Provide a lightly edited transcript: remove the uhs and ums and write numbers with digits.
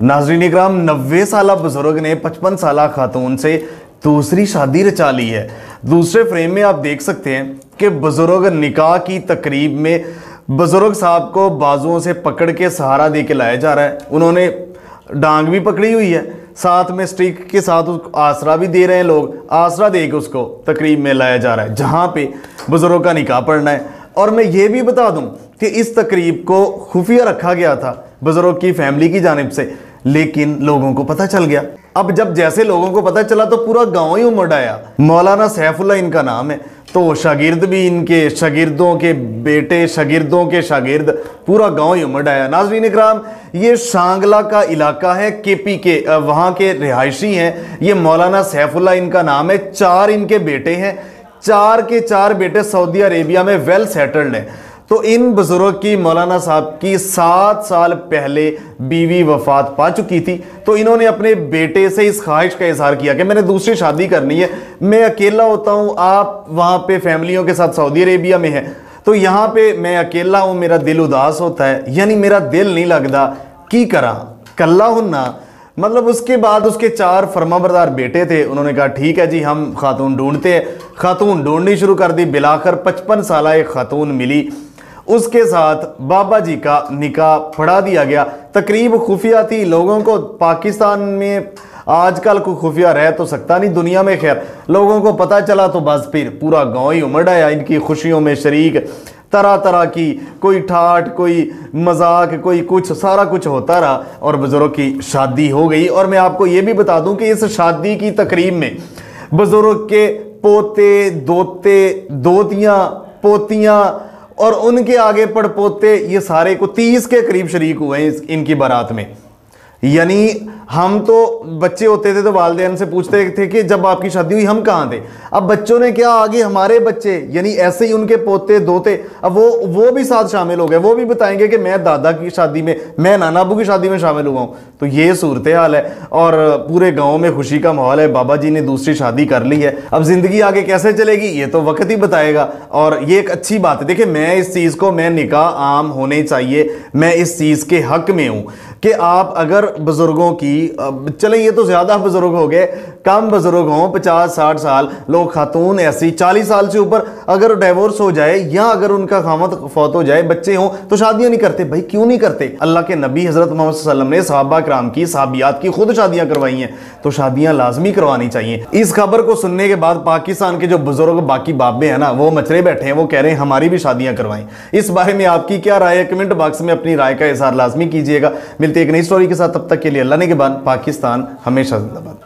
नाज़रीन इकराम, 90 साला बुजुर्ग ने 55 साला खातून से दूसरी शादी रचा ली है। दूसरे फ्रेम में आप देख सकते हैं कि बुजुर्ग निकाह की तकरीब में बुजुर्ग साहब को बाजुओं से पकड़ के सहारा दे के लाया जा रहा है। उन्होंने डांग भी पकड़ी हुई है, साथ में स्टिक के साथ उसको आसरा भी दे रहे हैं। लोग आसरा दे के उसको तकरीब में लाया जा रहा है जहाँ पे बुजुर्ग का निकाह पढ़ना है। और मैं ये भी बता दूं कि इस तकरीब को खुफिया रखा गया था बुजुर्ग की फैमिली की जानिब से, लेकिन लोगों को पता चल गया। अब जब जैसे लोगों को पता चला तो पूरा गांव ही उमड़ आया। मौलाना सैफुल्लाह इनका नाम है, तो शागिर्द भी इनके, शागिर्दों के बेटे, शागिर्दों के शागिर्द, पूरा गांव ही उमड़ आया। नाज़रीन इकराम, ये शांगला का इलाका है, केपी के वहाँ के रिहायशी हैं। ये मौलाना सैफुल्लाह इनका नाम है। 4 इनके बेटे हैं, 4 के 4 बेटे सऊदी अरेबिया में वेल सेटल्ड हैं। तो इन बुजुर्ग की, मौलाना साहब की 7 साल पहले बीवी वफात पा चुकी थी। तो इन्होंने अपने बेटे से इस ख्वाहिश का इजहार किया कि मैंने दूसरी शादी करनी है। मैं अकेला होता हूँ, आप वहाँ पे फैमिलियों के साथ सऊदी अरेबिया में हैं, तो यहाँ पे मैं अकेला हूँ, मेरा दिल उदास होता है, यानी मेरा दिल नहीं लगता, की करा कल्ला हूं ना। मतलब उसके बाद उसके 4 फरमाबरदार बेटे थे। उन्होंने कहा ठीक है जी, हम खातून ढूंढते हैं। खातून ढूंढनी शुरू कर दी। बिलाकर 55 साल एक खातून मिली, उसके साथ बाबा जी का निकाह पढ़ा दिया गया। तकरीब खुफिया थी। लोगों को पाकिस्तान में आजकल कोई खुफिया रह तो सकता नहीं, दुनिया में खैर लोगों को पता चला तो बस फिर पूरा गांव ही उमड़ आया इनकी खुशियों में शरीक। तरह तरह की, कोई ठाठ, कोई मजाक, कोई कुछ, सारा कुछ होता रहा और बुजुर्ग की शादी हो गई। और मैं आपको ये भी बता दूं कि इस शादी की तकरीब में बुजुर्ग के पोते, दोते, दोतियाँ, पोतियाँ और उनके आगे पड़पोते, ये सारे को 30 के करीब शरीक हुए हैं इनकी बारात में। यानी हम तो बच्चे होते थे तो वालिदैन से पूछते थे कि जब आपकी शादी हुई हम कहाँ थे। अब बच्चों ने क्या, आगे हमारे बच्चे, यानी ऐसे ही उनके पोते दोते, अब वो भी साथ शामिल हो गए। वो भी बताएंगे कि मैं दादा की शादी में, मैं नाना अबू की शादी में शामिल हुआ हूँ। तो ये सूरत हाल है और पूरे गाँव में खुशी का माहौल है। बाबा जी ने दूसरी शादी कर ली है। अब जिंदगी आगे कैसे चलेगी ये तो वक्त ही बताएगा। और ये एक अच्छी बात है। देखिए, मैं इस चीज़ को, मैं निकाह आम होने चाहिए, मैं इस चीज़ के हक में हूँ कि आप अगर बुजुर्गों की, चले ये तो ज़्यादा बुजुर्ग हो गए, कम बुजुर्ग हों, 50-60 साल, लोग खातून ऐसी 40 साल से ऊपर अगर डिवोर्स हो जाए या अगर उनका खामद फौत हो जाए, बच्चे हों, तो शादियां नहीं करते। भाई क्यों नहीं करते? अल्लाह के नबी हज़रत मोहम्मद सल्लल्लाहु अलैहि वसल्लम ने सहाबा कराम की, सहाबियात की खुद शादियां करवाई हैं, तो शादियां लाजमी करवानी चाहिए। इस खबर को सुनने के बाद पाकिस्तान के जो बुजुर्ग बाकी बाबे हैं ना, वो मचरे बैठे हैं, वो कह रहे हैं हमारी भी शादियां करवाएं। इस बारे में आपकी क्या राय है? कमेंट बॉक्स में अपनी राय का इजहार लाजमी कीजिएगा। मिलते एक नई स्टोरी के साथ, तब तक के लिए अल्लाह ने के बाद। पाकिस्तान हमेशा जिंदाबाद।